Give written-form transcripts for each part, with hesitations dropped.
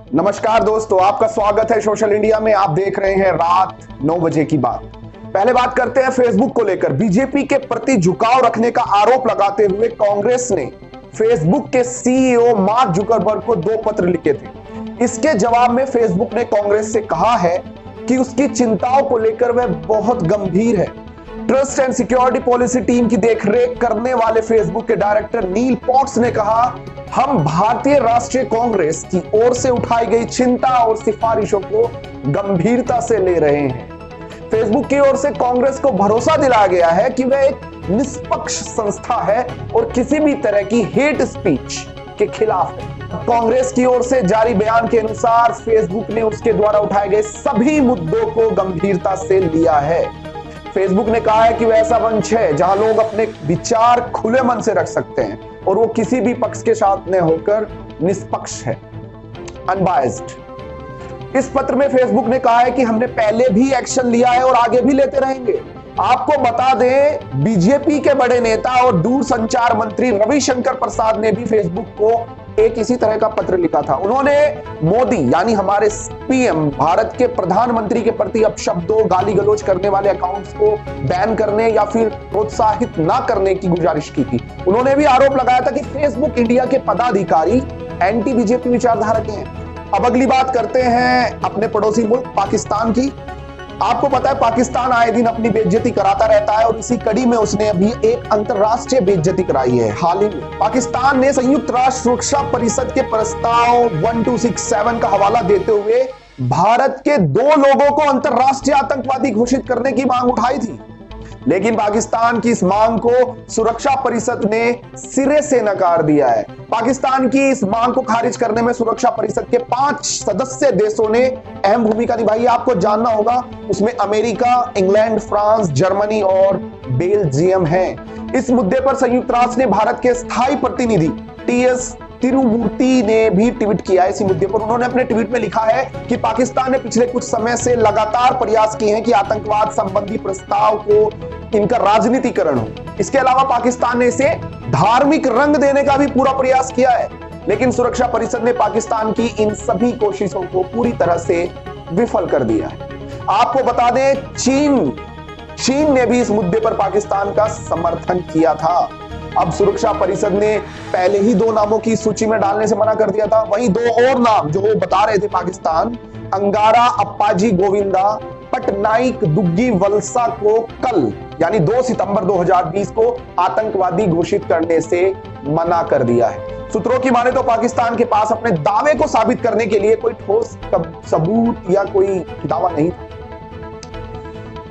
नमस्कार दोस्तों, आपका स्वागत है सोशल इंडिया में। आप देख रहे हैं रात 9 बजे की बात। पहले बात करते हैं फेसबुक को लेकर। बीजेपी के प्रति झुकाव रखने का आरोप लगाते हुए कांग्रेस ने फेसबुक के सीईओ मार्क जुकरबर्ग को 2 पत्र लिखे थे। इसके जवाब में फेसबुक ने कांग्रेस से कहा है कि उसकी चिंताओं को लेकर वह बहुत गंभीर है। Trust and security policy team की देखरेख करने वाले फेसबुक के डायरेक्टर नील पॉट्स ने कहा, हम भारतीय राष्ट्रीय कांग्रेस की ओर से उठाई गई चिंता और सिफारिशों को गंभीरता से ले रहे हैं। फेसबुक की ओर से कांग्रेस को भरोसा दिलाया गया है कि वह एक निष्पक्ष संस्था है और किसी भी तरह की हेट स्पीच के खिलाफ है। कांग्रेस की ओर से जारी बयान के अनुसार फेसबुक ने उसके द्वारा उठाए गए सभी मुद्दों को गंभीरता से लिया है। फेसबुक ने कहा है कि वह ऐसा मंच है जहां लोग अपने विचार खुले मन से रख सकते हैं और वो किसी भी पक्ष के साथ न होकर निष्पक्ष है, अनबायस्ड। इस पत्र में फेसबुक ने कहा है कि हमने पहले भी एक्शन लिया है और आगे भी लेते रहेंगे। आपको बता दें, बीजेपी के बड़े नेता और दूरसंचार मंत्री रविशंकर प्रसाद ने भी फेसबुक को एक इसी तरह का पत्र लिखा था। उन्होंने मोदी यानी हमारे पीएम, भारत के प्रधानमंत्री के प्रति अपशब्दों, गाली गलौज करने वाले अकाउंट्स को बैन करने या फिर प्रोत्साहित ना करने की गुजारिश की थी। उन्होंने भी आरोप लगाया था कि फेसबुक इंडिया के पदाधिकारी एंटी बीजेपी विचारधारा के हैं। अब अगली बात करते हैं अपने पड़ोसी मुल्क पाकिस्तान की। आपको पता है, पाकिस्तान आए दिन अपनी बेइज्जती कराता रहता है और इसी कड़ी में उसने अभी एक अंतरराष्ट्रीय बेइज्जती कराई है। हाल ही में पाकिस्तान ने संयुक्त राष्ट्र सुरक्षा परिषद के प्रस्ताव 1267 का हवाला देते हुए भारत के 2 लोगों को अंतरराष्ट्रीय आतंकवादी घोषित करने की मांग उठाई थी, लेकिन पाकिस्तान की इस मांग को सुरक्षा परिषद ने सिरे से नकार दिया है। पाकिस्तान की इस मांग को खारिज करने में सुरक्षा परिषद के 5 सदस्य देशों ने अहम भूमिका निभाई है। आपको जानना होगा, उसमें अमेरिका, इंग्लैंड, फ्रांस, जर्मनी और बेल्जियम हैं। इस मुद्दे पर संयुक्त राष्ट्र ने भारत के स्थायी प्रतिनिधि टीएस तिरुमूर्ति ने भी ट्वीट किया है इसी मुद्दे पर। उन्होंने अपने ट्वीट में लिखा है कि पाकिस्तान ने पिछले कुछ समय से लगातार प्रयास किए हैं कि आतंकवाद संबंधी प्रस्ताव को इनका राजनीतिकरण हो। इसके अलावा पाकिस्तान ने इसे धार्मिक रंग देने का भी पूरा प्रयास किया है, लेकिन सुरक्षा परिषद ने पाकिस्तान की इन सभी कोशिशों को पूरी तरह से विफल कर दिया है। आपको बता दें, चीन ने भी इस मुद्दे पर पाकिस्तान का समर्थन किया था। अब सुरक्षा परिषद ने पहले ही 2 नामों की सूची में डालने से मना कर दिया था। वहीं 2 और नाम जो वो बता रहे थे पाकिस्तान, अंगारा अप्पाजी गोविंदा पटनाइक दुग्गी वलसा को कल यानी 2 सितंबर 2020 को आतंकवादी घोषित करने से मना कर दिया है। सूत्रों की माने तो पाकिस्तान के पास अपने दावे को साबित करने के लिए कोई ठोस सबूत या कोई दावा नहीं था।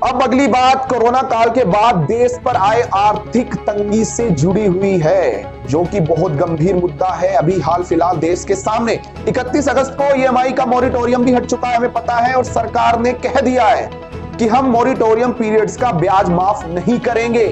अब अगली बात कोरोना काल के बाद देश पर आए आर्थिक तंगी से जुड़ी हुई है, जो कि बहुत गंभीर मुद्दा है। अभी हाल फिलहाल देश के सामने 31 अगस्त को ईएमआई का मॉरिटोरियम भी हट चुका है, हमें पता है, और सरकार ने कह दिया है कि हम मॉरिटोरियम पीरियड्स का ब्याज माफ नहीं करेंगे,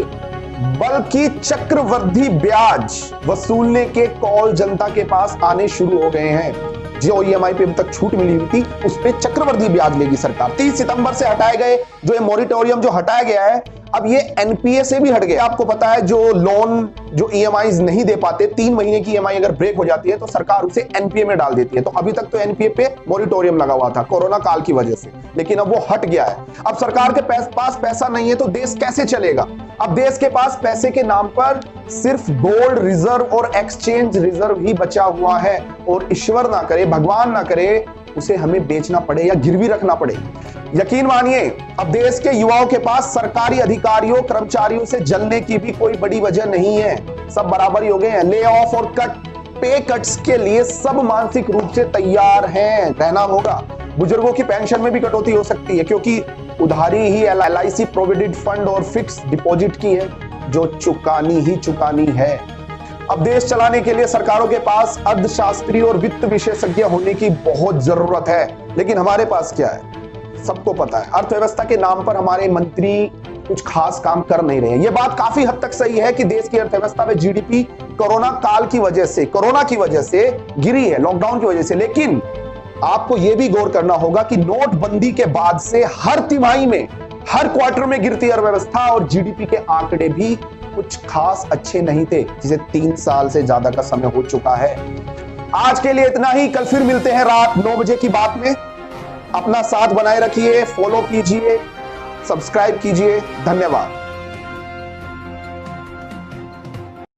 बल्कि चक्रवृद्धि ब्याज वसूलने के कॉल जनता के पास आने शुरू हो गए हैं। जो ईएमआई पे अब तक छूट मिली हुई थी, उस पे चक्रवृद्धि ब्याज लेगी सरकार। 30 सितंबर से हटाए गए जो ये मॉरिटोरियम जो हटाया गया है, अब ये एनपीए से भी हट गया। आपको पता है, जो लोन जो ईएमआई नहीं दे पाते, 3 महीने की ईएमआई अगर ब्रेक हो जाती है तो सरकार उसे एनपीए में डाल देती है। तो अभी तक तो एनपीए पे मॉरिटोरियम लगा हुआ था कोरोना काल की वजह से, लेकिन अब वो हट गया है। अब सरकार के पास पैसा नहीं है तो देश कैसे चलेगा? अब देश के पास पैसे के नाम पर सिर्फ गोल्ड रिजर्व और एक्सचेंज रिजर्व ही बचा हुआ है, और ईश्वर ना करे, भगवान ना करे, उसे हमें बेचना पड़े या गिरवी रखना पड़े। यकीन मानिए, अब देश के युवाओं के पास सरकारी अधिकारियों, कर्मचारियों से जलने की भी कोई बड़ी वजह नहीं है। सब बराबर ही हो गए हैं। ले ऑफ और पे कट्स के लिए सब मानसिक रूप से तैयार हैं, रहना होगा। बुजुर्गों की पेंशन में भी कटौती हो सकती है, क्योंकि उधारी ही एलआईसी प्रोविडेंट फंड और फिक्स डिपॉजिट की है, जो चुकानी है। अब देश चलाने के लिए सरकारों के पास अर्थशास्त्री और वित्त विशेषज्ञ होने की बहुत जरूरत है, लेकिन हमारे पास क्या है? सबको पता है, अर्थव्यवस्था के नाम पर हमारे मंत्री कुछ खास काम कर नहीं रहे हैं। यह बात काफी हद तक सही है कि देश की अर्थव्यवस्था में जीडीपी कोरोना की वजह से गिरी है, लॉकडाउन की वजह से। लेकिन आपको यह भी गौर करना होगा कि नोटबंदी के बाद से हर तिमाही में, हर क्वार्टर में गिरती अर्थव्यवस्था और जीडीपी के आंकड़े भी कुछ खास अच्छे नहीं थे, जिसे 3 साल से ज्यादा का समय हो चुका है। आज के लिए इतना ही। कल फिर मिलते हैं रात 9 बजे की बात में। अपना साथ बनाए रखिए, फॉलो कीजिए, सब्सक्राइब कीजिए। धन्यवाद।